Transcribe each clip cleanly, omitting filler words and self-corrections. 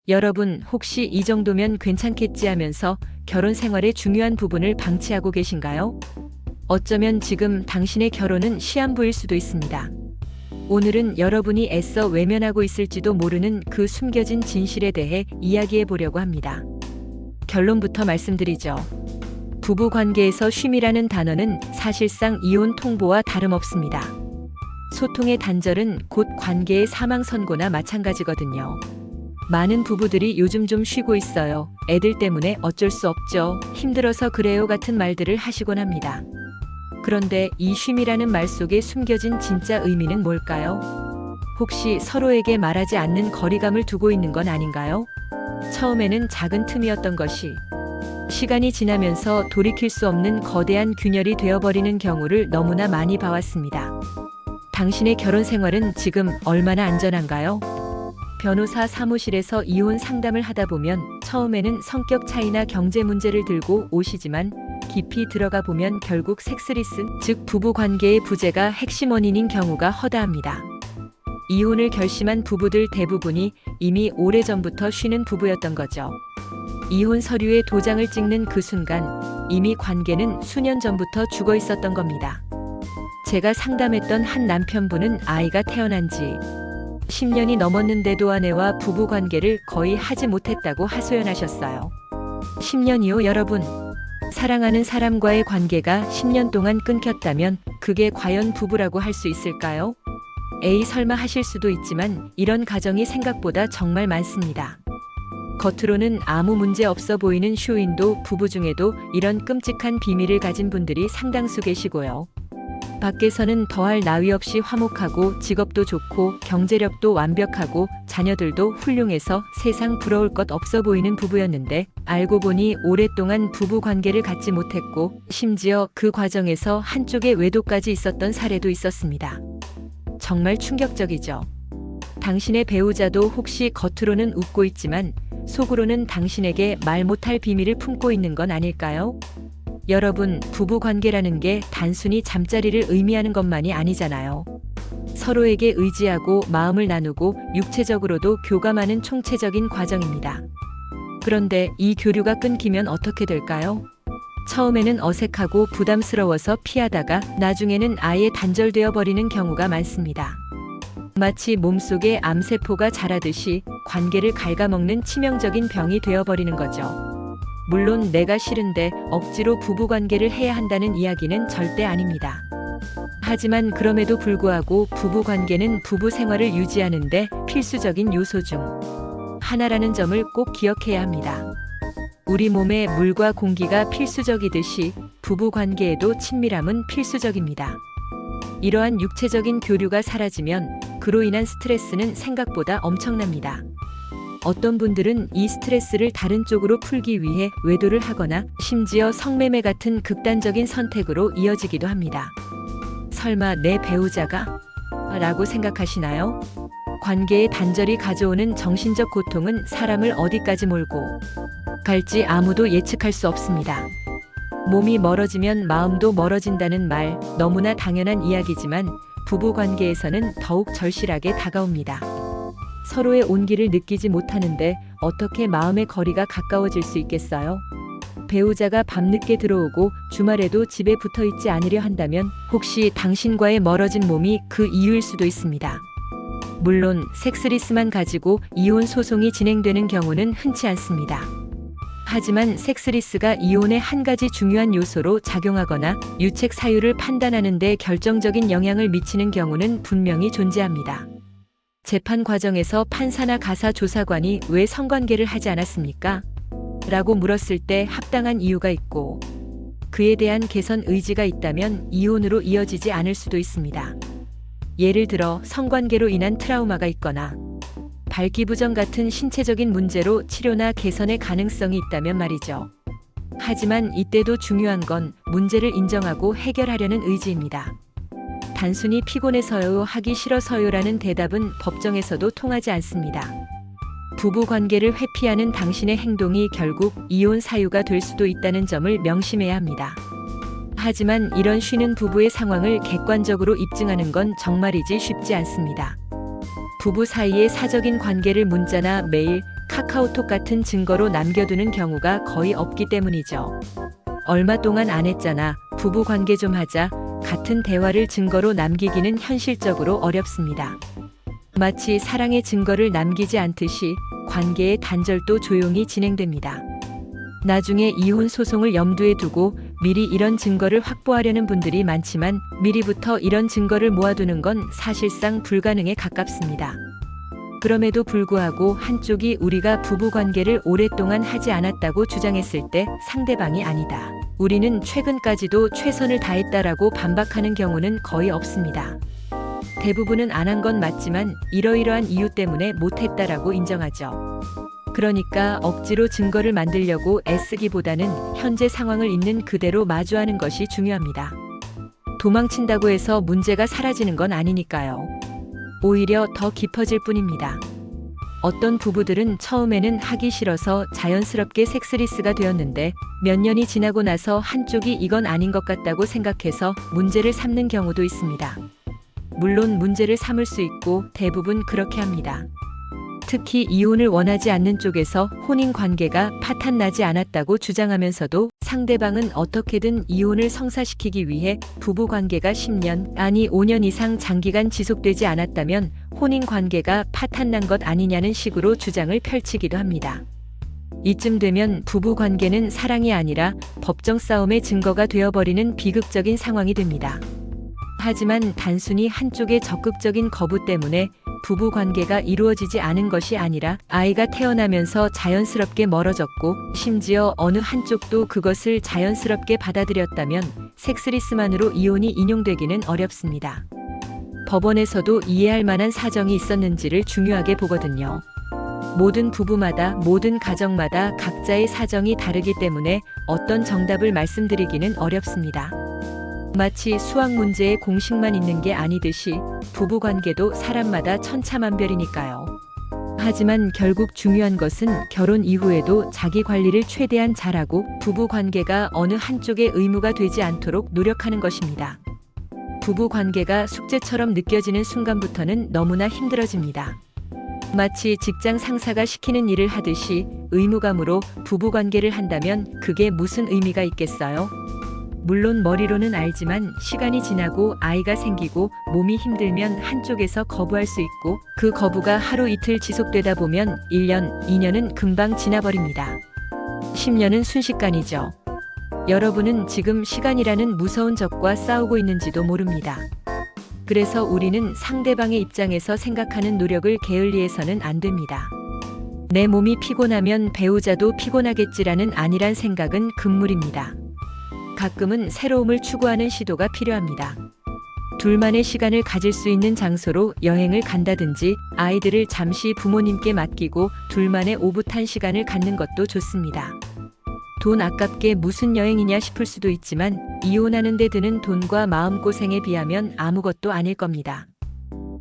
여러분 혹시 이 정도면 괜찮겠지 하면서 결혼 생활의 중요한 부분을 방치하고 계신가요? 어쩌면 지금 당신의 결혼은 시한부일 수도 있습니다. 오늘은 여러분이 애써 외면하고 있을지도 모르는 그 숨겨진 진실에 대해 이야기해 보려고 합니다. 결론부터 말씀드리죠. 부부 관계에서 쉼이라는 단어는 사실상 이혼 통보와 다름없습니다. 소통의 단절은 곧 관계의 사망 선고나 마찬가지거든요. 많은 부부들이 요즘 좀 쉬고 있어요. 애들 때문에 어쩔 수 없죠. 힘들어서 그래요 같은 말들을 하시곤 합니다. 그런데 이 쉼이라는 말 속에 숨겨진 진짜 의미는 뭘까요? 혹시 서로에게 말하지 않는 거리감을 두고 있는 건 아닌가요? 처음에는 작은 틈이었던 것이 시간이 지나면서 돌이킬 수 없는 거대한 균열이 되어버리는 경우를 너무나 많이 봐왔습니다. 당신의 결혼 생활은 지금 얼마나 안전한가요? 변호사 사무실에서 이혼 상담을 하다 보면 처음에는 성격 차이나 경제 문제를 들고 오시지만 깊이 들어가 보면 결국 섹스리스, 즉 부부 관계의 부재가 핵심 원인인 경우가 허다합니다. 이혼을 결심한 부부들 대부분이 이미 오래전부터 쉬는 부부였던 거죠. 이혼 서류에 도장을 찍는 그 순간 이미 관계는 수년 전부터 죽어 있었던 겁니다. 제가 상담했던 한 남편분은 아이가 태어난 지 10년이 넘었는데도 아내와 부부 관계를 거의 하지 못했다고 하소연하셨어요. 10년이요, 여러분. 사랑하는 사람과의 관계가 10년 동안 끊겼다면 그게 과연 부부라고 할 수 있을까요? 에이, 설마 하실 수도 있지만 이런 가정이 생각보다 정말 많습니다. 겉으로는 아무 문제 없어 보이는 쇼인도 부부 중에도 이런 끔찍한 비밀을 가진 분들이 상당수 계시고요. 밖에서는 더할 나위 없이 화목하고 직업도 좋고 경제력도 완벽하고 자녀들도 훌륭해서 세상 부러울 것 없어 보이는 부부였는데 알고 보니 오랫동안 부부 관계를 갖지 못했고 심지어 그 과정에서 한쪽에 외도까지 있었던 사례도 있었습니다. 정말 충격적이죠. 당신의 배우자도 혹시 겉으로는 웃고 있지만 속으로는 당신에게 말 못할 비밀을 품고 있는 건 아닐까요? 여러분, 부부 관계라는 게 단순히 잠자리를 의미하는 것만이 아니잖아요. 서로에게 의지하고 마음을 나누고 육체적으로도 교감하는 총체적인 과정입니다. 그런데 이 교류가 끊기면 어떻게 될까요? 처음에는 어색하고 부담스러워서 피하다가 나중에는 아예 단절되어 버리는 경우가 많습니다. 마치 몸속에 암세포가 자라듯이 관계를 갉아먹는 치명적인 병이 되어버리는 거죠. 물론 내가 싫은데 억지로 부부관계를 해야 한다는 이야기는 절대 아닙니다. 하지만 그럼에도 불구하고 부부관계는 부부 생활을 유지하는데 필수적인 요소 중 하나라는 점을 꼭 기억해야 합니다. 우리 몸에 물과 공기가 필수적이듯이 부부관계에도 친밀함은 필수적입니다. 이러한 육체적인 교류가 사라지면 그로 인한 스트레스는 생각보다 엄청납니다. 어떤 분들은 이 스트레스를 다른 쪽으로 풀기 위해 외도를 하거나 심지어 성매매 같은 극단적인 선택으로 이어지기도 합니다. 설마 내 배우자가? 라고 생각하시나요? 관계의 단절이 가져오는 정신적 고통은 사람을 어디까지 몰고 갈지 아무도 예측할 수 없습니다. 몸이 멀어지면 마음도 멀어진다는 말, 너무나 당연한 이야기지만 부부 관계에서는 더욱 절실하게 다가옵니다. 서로의 온기를 느끼지 못하는데 어떻게 마음의 거리가 가까워질 수 있겠어요? 배우자가 밤늦게 들어오고 주말에도 집에 붙어 있지 않으려 한다면 혹시 당신과의 멀어진 몸이 그 이유일 수도 있습니다. 물론 섹스리스만 가지고 이혼 소송이 진행되는 경우는 흔치 않습니다. 하지만 섹스리스가 이혼의 한 가지 중요한 요소로 작용하거나 유책 사유를 판단하는 데 결정적인 영향을 미치는 경우는 분명히 존재합니다. 재판 과정에서 판사나 가사 조사관이 왜 성관계를 하지 않았습니까? 라고 물었을 때 합당한 이유가 있고 그에 대한 개선 의지가 있다면 이혼으로 이어지지 않을 수도 있습니다. 예를 들어 성관계로 인한 트라우마가 있거나 발기부전 같은 신체적인 문제로 치료나 개선의 가능성이 있다면 말이죠. 하지만 이때도 중요한 건 문제를 인정하고 해결하려는 의지입니다. 단순히 피곤해서요, 하기 싫어서요라는 대답은 법정에서도 통하지 않습니다. 부부 관계를 회피하는 당신의 행동이 결국 이혼 사유가 될 수도 있다는 점을 명심해야 합니다. 하지만 이런 쉬는 부부의 상황을 객관적으로 입증하는 건 정말이지 쉽지 않습니다. 부부 사이의 사적인 관계를 문자나 메일, 카카오톡 같은 증거로 남겨두는 경우가 거의 없기 때문이죠. 얼마 동안 안 했잖아. 부부 관계 좀 하자. 같은 대화를 증거로 남기기는 현실적으로 어렵습니다. 마치 사랑의 증거를 남기지 않듯이 관계의 단절도 조용히 진행됩니다. 나중에 이혼 소송을 염두에 두고 미리 이런 증거를 확보하려는 분들이 많지만 미리부터 이런 증거를 모아두는 건 사실상 불가능에 가깝습니다. 그럼에도 불구하고 한쪽이 우리가 부부관계를 오랫동안 하지 않았다고 주장했을 때 상대방이 아니다. 우리는 최근까지도 최선을 다했다라고 반박하는 경우는 거의 없습니다. 대부분은 안 한 건 맞지만 이러이러한 이유 때문에 못했다라고 인정하죠. 그러니까 억지로 증거를 만들려고 애쓰기보다는 현재 상황을 있는 그대로 마주하는 것이 중요합니다. 도망친다고 해서 문제가 사라지는 건 아니니까요. 오히려 더 깊어질 뿐입니다. 어떤 부부들은 처음에는 하기 싫어서 자연스럽게 섹스리스가 되었는데 몇 년이 지나고 나서 한쪽이 이건 아닌 것 같다고 생각해서 문제를 삼는 경우도 있습니다. 물론 문제를 삼을 수 있고 대부분 그렇게 합니다. 특히 이혼을 원하지 않는 쪽에서 혼인 관계가 파탄나지 않았다고 주장하면서도 상대방은 어떻게든 이혼을 성사시키기 위해 부부 관계가 10년, 아니 5년 이상 장기간 지속되지 않았다면 혼인 관계가 파탄난 것 아니냐는 식으로 주장을 펼치기도 합니다. 이쯤 되면 부부 관계는 사랑이 아니라 법정 싸움의 증거가 되어버리는 비극적인 상황이 됩니다. 하지만 단순히 한쪽의 적극적인 거부 때문에 부부 관계가 이루어지지 않은 것이 아니라 아이가 태어나면서 자연스럽게 멀어졌고 심지어 어느 한쪽도 그것을 자연스럽게 받아들였다면 섹스리스만으로 이혼이 인용되기는 어렵습니다. 법원에서도 이해할 만한 사정이 있었는지를 중요하게 보거든요. 모든 부부마다 모든 가정마다 각자의 사정이 다르기 때문에 어떤 정답을 말씀드리기는 어렵습니다. 마치 수학 문제에 공식만 있는 게 아니듯이 부부관계도 사람마다 천차만별이니까요. 하지만 결국 중요한 것은 결혼 이후에도 자기 관리를 최대한 잘하고 부부관계가 어느 한쪽의 의무가 되지 않도록 노력하는 것입니다. 부부관계가 숙제처럼 느껴지는 순간부터는 너무나 힘들어집니다. 마치 직장 상사가 시키는 일을 하듯이 의무감으로 부부관계를 한다면 그게 무슨 의미가 있겠어요? 물론 머리로는 알지만 시간이 지나고 아이가 생기고 몸이 힘들면 한쪽에서 거부할 수 있고 그 거부가 하루 이틀 지속되다 보면 1년, 2년은 금방 지나버립니다. 10년은 순식간이죠. 여러분은 지금 시간이라는 무서운 적과 싸우고 있는지도 모릅니다. 그래서 우리는 상대방의 입장에서 생각하는 노력을 게을리해서는 안 됩니다. 내 몸이 피곤하면 배우자도 피곤하겠지라는 안일한 생각은 금물입니다. 가끔은 새로움을 추구하는 시도가 필요합니다. 둘만의 시간을 가질 수 있는 장소로 여행을 간다든지 아이들을 잠시 부모님께 맡기고 둘만의 오붓한 시간을 갖는 것도 좋습니다. 돈 아깝게 무슨 여행이냐 싶을 수도 있지만 이혼하는 데 드는 돈과 마음고생에 비하면 아무것도 아닐 겁니다.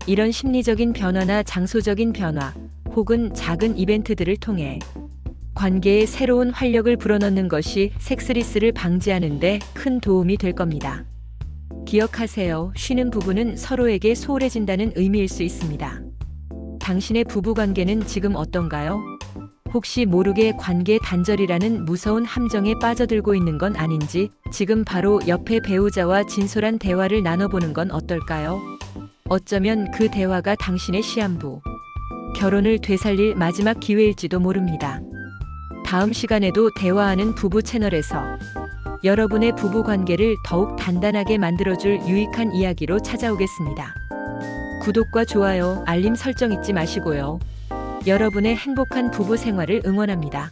이런 심리적인 변화나 장소적인 변화 혹은 작은 이벤트들을 통해 관계에 새로운 활력을 불어넣는 것이 섹스리스를 방지하는 데 큰 도움이 될 겁니다. 기억하세요. 쉬는 부부는 서로에게 소홀해진다는 의미일 수 있습니다. 당신의 부부관계는 지금 어떤가요? 혹시 모르게 관계 단절이라는 무서운 함정에 빠져들고 있는 건 아닌지 지금 바로 옆에 배우자와 진솔한 대화를 나눠보는 건 어떨까요? 어쩌면 그 대화가 당신의 시한부, 결혼을 되살릴 마지막 기회일지도 모릅니다. 다음 시간에도 대화하는 부부 채널에서 여러분의 부부 관계를 더욱 단단하게 만들어줄 유익한 이야기로 찾아오겠습니다. 구독과 좋아요, 알림 설정 잊지 마시고요. 여러분의 행복한 부부 생활을 응원합니다.